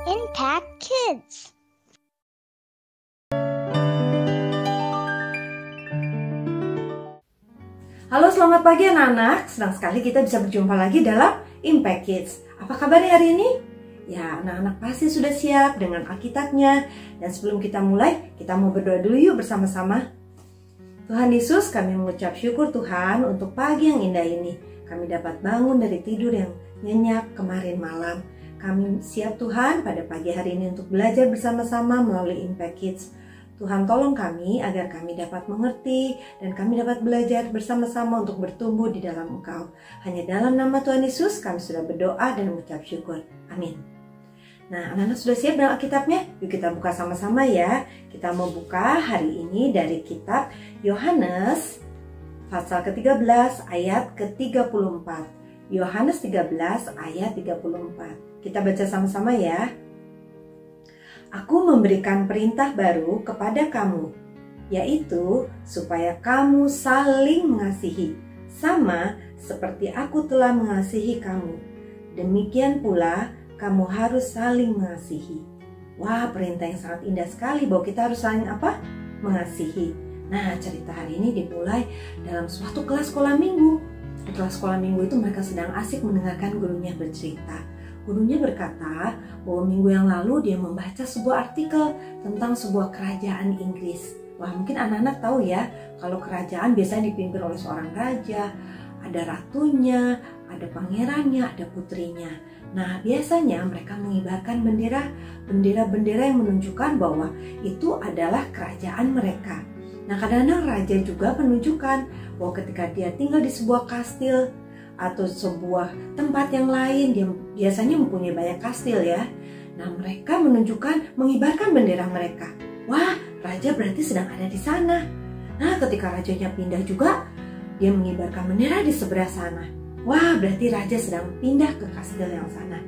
Impact Kids. Halo, selamat pagi anak-anak. Senang sekali kita bisa berjumpa lagi dalam Impact Kids. Apa kabarnya hari ini? Ya, anak-anak pasti sudah siap dengan Alkitabnya. Dan sebelum kita mulai, kita mau berdoa dulu yuk bersama-sama. Tuhan Yesus, kami mengucap syukur Tuhan untuk pagi yang indah ini. Kami dapat bangun dari tidur yang nyenyak kemarin malam. Kami siap Tuhan pada pagi hari ini untuk belajar bersama-sama melalui Impact Kids. Tuhan tolong kami agar kami dapat mengerti dan kami dapat belajar bersama-sama untuk bertumbuh di dalam Engkau. Hanya dalam nama Tuhan Yesus kami sudah berdoa dan mengucap syukur. Amin. Nah, anak-anak sudah siap dengan Alkitabnya? Yuk kita buka sama-sama ya. Kita mau buka hari ini dari kitab Yohanes pasal ke-13 ayat ke-34. Yohanes 13 ayat 34. Kita baca sama-sama ya. Aku memberikan perintah baru kepada kamu, yaitu supaya kamu saling mengasihi, sama seperti aku telah mengasihi kamu. Demikian pula kamu harus saling mengasihi. Wah, perintah yang sangat indah sekali bahwa kita harus saling apa? Mengasihi. Nah, cerita hari ini dimulai dalam suatu kelas sekolah minggu. Di kelas sekolah minggu itu mereka sedang asik mendengarkan gurunya bercerita. Gurunya berkata bahwa minggu yang lalu dia membaca sebuah artikel tentang sebuah kerajaan Inggris. Wah, mungkin anak-anak tahu ya, kalau kerajaan biasanya dipimpin oleh seorang raja, ada ratunya, ada pangerannya, ada putrinya. Nah, biasanya mereka mengibarkan bendera-bendera yang menunjukkan bahwa itu adalah kerajaan mereka. Nah, kadang-kadang raja juga menunjukkan bahwa ketika dia tinggal di sebuah kastil atau sebuah tempat yang lain, dia biasanya mempunyai banyak kastil ya. Nah, mereka mengibarkan bendera mereka. Wah, raja berarti sedang ada di sana. Nah, ketika rajanya pindah juga, dia mengibarkan bendera di sebelah sana. Wah, berarti raja sedang pindah ke kastil yang sana.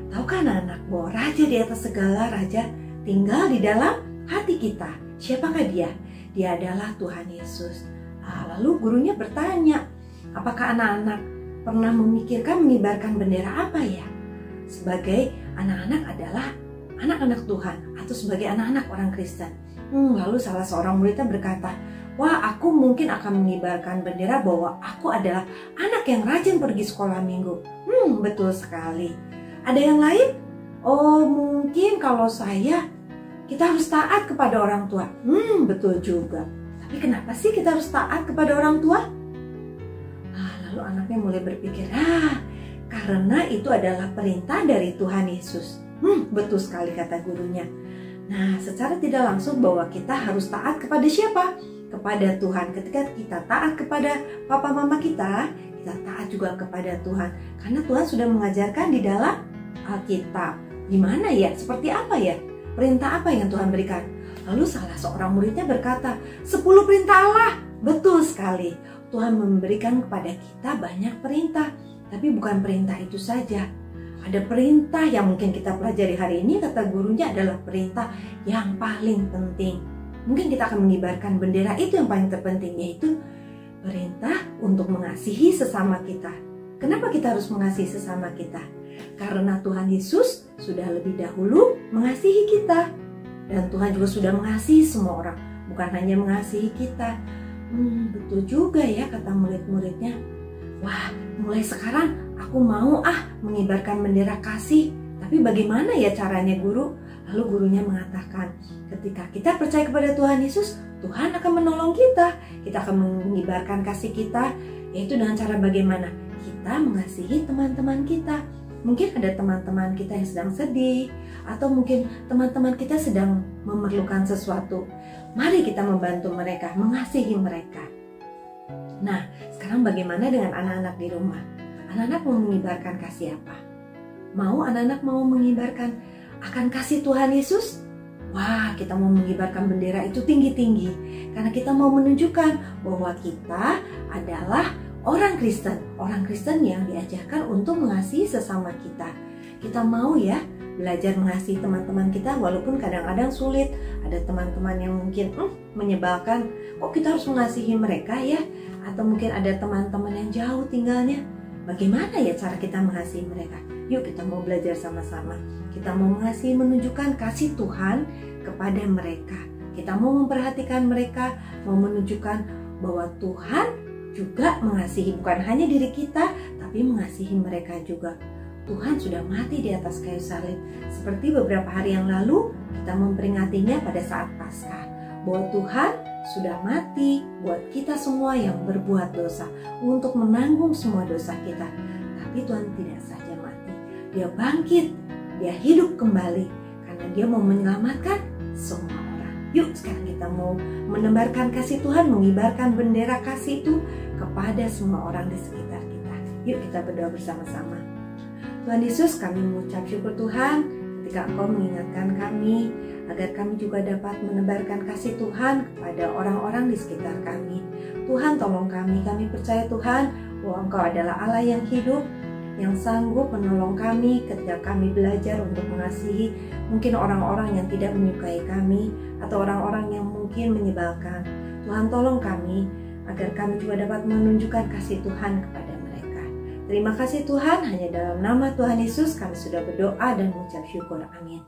Tahukah anak-anak bahwa raja di atas segala raja tinggal di dalam hati kita? Siapakah dia? Dia adalah Tuhan Yesus. Lalu gurunya bertanya, apakah anak-anak pernah memikirkan mengibarkan bendera apa ya? Sebagai anak-anak adalah anak-anak Tuhan atau sebagai anak-anak orang Kristen. Lalu salah seorang muridnya berkata, wah, aku mungkin akan mengibarkan bendera bahwa aku adalah anak yang rajin pergi sekolah minggu. Betul sekali. Ada yang lain? Oh, mungkin kalau kita harus taat kepada orang tua. Betul juga. Tapi kenapa sih kita harus taat kepada orang tua? Lalu anaknya mulai berpikir, karena itu adalah perintah dari Tuhan Yesus. Betul sekali kata gurunya. Nah, secara tidak langsung bahwa kita harus taat kepada siapa? Kepada Tuhan. Ketika kita taat kepada papa mama kita taat juga kepada Tuhan. Karena Tuhan sudah mengajarkan di dalam Alkitab. Gimana ya? Seperti apa ya? Perintah apa yang Tuhan berikan? Lalu salah seorang muridnya berkata, 10 perintah Allah. Betul sekali. Tuhan memberikan kepada kita banyak perintah. Tapi bukan perintah itu saja. Ada perintah yang mungkin kita pelajari hari ini, kata gurunya adalah perintah yang paling penting. Mungkin kita akan mengibarkan bendera itu yang paling terpenting, yaitu perintah untuk mengasihi sesama kita. Kenapa kita harus mengasihi sesama kita? Karena Tuhan Yesus sudah lebih dahulu mengasihi kita. Dan Tuhan juga sudah mengasihi semua orang, bukan hanya mengasihi kita. Betul juga ya kata murid-muridnya. Wah, mulai sekarang aku mau mengibarkan bendera kasih. Tapi bagaimana ya caranya guru? Lalu gurunya mengatakan, ketika kita percaya kepada Tuhan Yesus, Tuhan akan menolong kita. Kita akan mengibarkan kasih kita, yaitu dengan cara bagaimana? Kita mengasihi teman-teman kita. Mungkin ada teman-teman kita yang sedang sedih, atau mungkin teman-teman kita sedang memerlukan sesuatu. Mari kita membantu mereka, mengasihi mereka. Nah, sekarang bagaimana dengan anak-anak di rumah? Anak-anak mau mengibarkan kasih apa? Anak-anak mau mengibarkan akan kasih Tuhan Yesus? Wah, kita mau mengibarkan bendera itu tinggi-tinggi. Karena kita mau menunjukkan bahwa kita adalah orang Kristen yang diajarkan untuk mengasihi sesama kita. Kita mau ya belajar mengasihi teman-teman kita walaupun kadang-kadang sulit. Ada teman-teman yang mungkin menyebalkan, kok kita harus mengasihi mereka ya? Atau mungkin ada teman-teman yang jauh tinggalnya. bagaimana ya cara kita mengasihi mereka? Yuk kita mau belajar sama-sama. Kita mau mengasihi, menunjukkan kasih Tuhan kepada mereka. Kita mau memperhatikan mereka, mau menunjukkan bahwa Tuhan juga mengasihi bukan hanya diri kita, tapi mengasihi mereka juga. Tuhan sudah mati di atas kayu salib. Seperti beberapa hari yang lalu kita memperingatinya pada saat Paskah, bahwa Tuhan sudah mati buat kita semua yang berbuat dosa, untuk menanggung semua dosa kita. Tapi Tuhan tidak saja mati, Dia bangkit, Dia hidup kembali karena Dia mau menyelamatkan semua orang. Yuk sekarang kita mau menebarkan kasih Tuhan, mengibarkan bendera kasih itu kepada semua orang di sekitar kita. Yuk kita berdoa bersama-sama. Tuhan Yesus, kami mengucap syukur Tuhan ketika Engkau mengingatkan kami agar kami juga dapat menebarkan kasih Tuhan kepada orang-orang di sekitar kami. Tuhan tolong kami percaya Tuhan bahwa Engkau adalah Allah yang hidup, yang sanggup menolong kami ketika kami belajar untuk mengasihi mungkin orang-orang yang tidak menyukai kami atau orang-orang yang mungkin menyebalkan. Tuhan tolong kami agar kami juga dapat menunjukkan kasih Tuhan kepada mereka. Terima kasih Tuhan, hanya dalam nama Tuhan Yesus kami sudah berdoa dan mengucap syukur. Amin.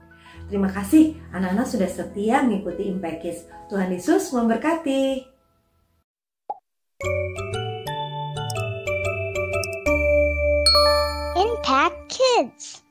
Terima kasih anak-anak sudah setia mengikuti Impact Kids. Tuhan Yesus memberkati. Impact Kids.